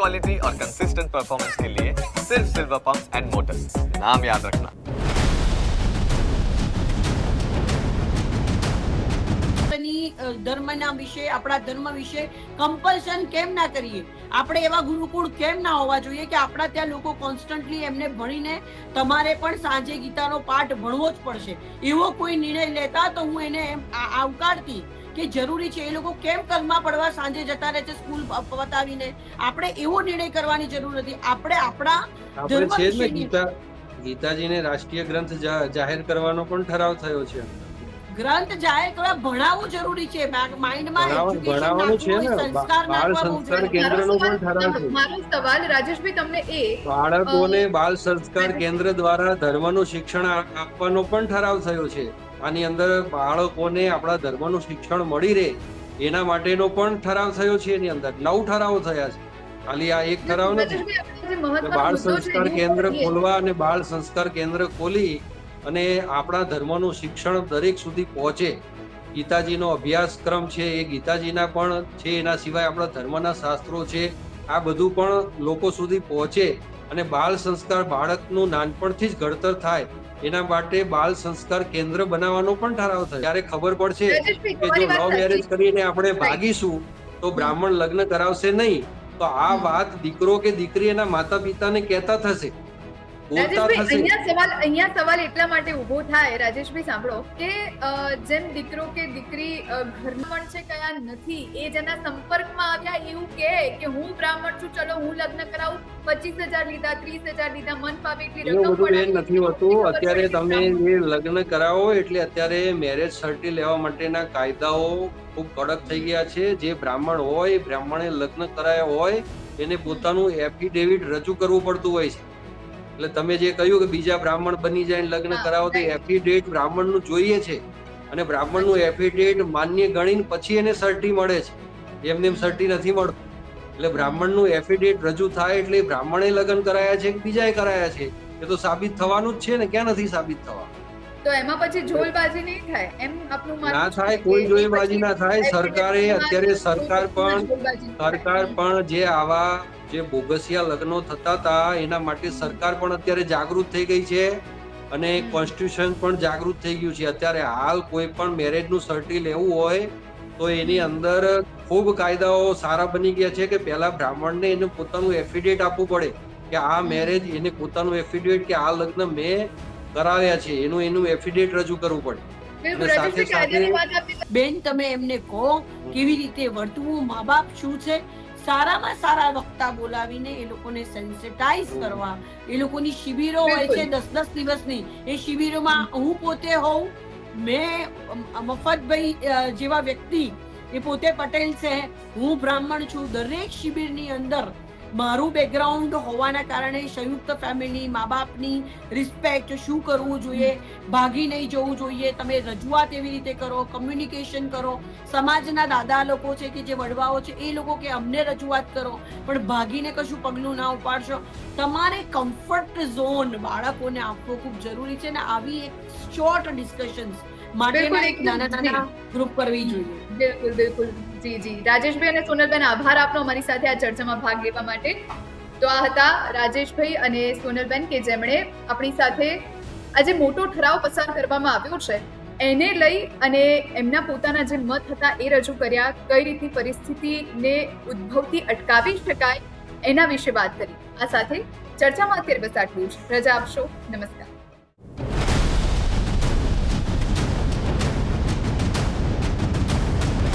Quality और consistent performance के लिए सिर्फ सिल्वर पंप्स एंड मोटर्स, नाम याद रखना। ધર્મના વિશે, આપણા ધર્મ વિશે કમ્પલ્શન કેમ ના કરીએ? આપણે એવા ગુરુકુળ કેમ ના હોવા જોઈએ કે આપણા ત્યાં લોકો કોન્સ્ટન્ટલી એમને ભણીને તમારે પણ સાંજે ગીતાનો પાઠ ભણવો જ પડશે એવો કોઈ નિર્ણય લેતા તો હું એને આવકારતી કે જરૂરી છે. એ લોકો કેમ કલમા પડવા સાંજે જતા રહે છે સ્કૂલ પતાવીને? આપણે એવો નિર્ણય કરવાની જરૂર નથી. આપણે આપણા ધર્મ વિશેની ગીતાજીને રાષ્ટ્રીય ગ્રંથ જાહેર કરવાનો પણ ઠરાવ થયો છે. ગ્રંથ જાહેર કરવા ભણાવવું જરૂરી છે. માઇન્ડમાં ભણાવવાનું છે ને, બાળ સંસ્કાર કેન્દ્રનો પણ ઠરાવ છે. મારો સવાલ રાજેશભાઈ તમને બાળકોને બાળ સંસ્કાર કેન્દ્ર દ્વારા ધર્મનું શિક્ષણ આપવાનો પણ ઠરાવ થયો છે. આની અંદર બાળકોને આપણા ધર્મનું શિક્ષણ મળી રહે એના માટેનો પણ ઠરાવ થયો છે. એની અંદર 9 ઠરાવો થયા છે. ખાલી આ એક ઠરાવ નથી. બાળ સંસ્કાર કેન્દ્ર ખોલવા અને બાળ સંસ્કાર કેન્દ્ર ખોલી અને આપણા ધર્મનું શિક્ષણ દરેક સુધી પહોંચે. ગીતાજીનો અભ્યાસક્રમ છે એ ગીતાજીના પણ છે, એના સિવાય આપણા ધર્મના શાસ્ત્રો છે, આ બધું પણ લોકો સુધી પહોંચે અને બાળ સંસ્કાર બાળકનું નાનપણથી જ ઘડતર થાય એના માટે બાળ સંસ્કાર કેન્દ્ર બનાવવાનો પણ ઠરાવ થયો. ત્યારે ખબર પડશે કે જો લવ મેરેજ કરીને આપણે ભાગીશું તો બ્રાહ્મણ લગ્ન કરાવશે નહીં, તો આ વાત દીકરો કે દીકરી એના માતા પિતાને કહેતા થશે. અહીંયા સવાલ એટલા માટે ઉભો થાય રાજેશભાઈ, સાંભળો કે જેમ દીકરો કે દીકરી ઘરમાં છે કયા નથી, એ જેના સંપર્કમાં આવ્યા એવું કે હું બ્રાહ્મણ છું, ચલો હું લગ્ન કરાવું, 25,000 લીધા, 30,000 લીધા, મન ફાવે એટલી રકમ એ નથી હોતું. અત્યારે તમે એ લગ્ન કરાવો એટલે અત્યારે મેરેજ સર્ટી લેવા માટેના કાયદાઓ ખૂબ કડક થઈ ગયા છે. જે બ્રાહ્મણ હોય, બ્રાહ્મણે લગ્ન કરાયા હોય એને પોતાનું એફિડેવિટ રજૂ કરવું પડતું હોય છે. એટલે તમે જે કહ્યું કે બીજા બ્રાહ્મણ બની જાય લગ્ન કરાવો તો એફિડેવિટ બ્રાહ્મણનું જોઈએ છે અને બ્રાહ્મણનું એફિડેવિટ માન્ય ગણીને પછી એને સર્ટી મળે છે. એમને એમ સર્ટી નથી મળતું. એટલે બ્રાહ્મણનું એફિડેવિટ રજૂ થાય એટલે બ્રાહ્મણે લગ્ન કરાયા છે કે બીજાએ કરાયા છે એ તો સાબિત થવાનું જ છે ને, ક્યાં નથી સાબિત થવા? તો એમાં પછી જોલબાજી નહીં થાય એમ આપનું માનવું? ના થાય, કોઈ જોલબાજી ના થાય. સરકારે અત્યારે સરકાર પણ જે આવા જે બોગસિયા લગ્નો થતા હતા એના માટે સરકાર પણ અત્યારે જાગૃત થઈ ગઈ છે અને કોન્સ્ટિટ્યુશન પણ જાગૃત થઈ ગયું છે. અત્યારે હાલ કોઈ પણ મેરેજનું સર્ટી લેવું હોય તો એની અંદર ખૂબ કાયદાઓ સારા બની ગયા છે કે પહેલા બ્રાહ્મણને એને પોતાનું એફિડેવિટ આપવું પડે કે આ મેરેજ, એને પોતાનું એફિડેવિટ કે આ લગ્ન મેં કરાવ્યા છે એનું એફિડેવિટ રજૂ કરવું પડે. બેન, તમે એમને કહો કેવી રીતે વર્તવું, મા બાપ શું છે, સારામાં સારા વક્તા બોલાવીને એ લોકોને સેન્સિટાઇઝ કરવા. એ લોકોની શિબિરો હોય છે 10-10 દિવસની. એ શિબિરોમાં હું પોતે હોઉં, મેં મફતભાઈ જેવા વ્યક્તિ, એ પોતે પટેલ છે, હું બ્રાહ્મણ છું. દરેક શિબિરની અંદર મારું બેકગ્રાઉન્ડ હોવાના કારણે સંયુક્ત ફેમિલી, મા બાપની રિસ્પેક્ટ, શું કરવું જોઈએ, ભાગી નહીં જવું જોઈએ, તમે રજૂઆત એવી રીતે કરો, કમ્યુનિકેશન કરો. સમાજના દાદા લોકો છે કે જે વડવાઓ છે એ લોકો કે અમને રજૂઆત કરો, પણ ભાગીને કશું પગલું ના ઉપાડશો. તમારે કમ્ફર્ટ ઝોન બાળકોને આપવો ખૂબ જરૂરી છે ને આવી એક શોર્ટ ડિસ્કશન્સ માટેના એક નાના ગ્રુપ કરવી જોઈએ. બિલકુલ બિલકુલ. જી જી રાજેશભાઈ અને સોનલબેન, આભાર આપનો અમારી સાથે આ ચર્ચામાં ભાગ લેવા માટે. તો આ હતા રાજેશભાઈ અને સોનલબેન કે જેમણે આપણી સાથે આજે મોટો ઠરાવ પસાર કરવામાં આવ્યો છે એને લઈ અને એમના પોતાના જે મત હતા એ રજૂ કર્યા, કઈ રીતની પરિસ્થિતિને ઉદ્ભવતી અટકાવી શકાય એના વિશે વાત કરી. આ સાથે ચર્ચામાં અત્યારે બસ આટલું જ. રજા આપશો. નમસ્કાર.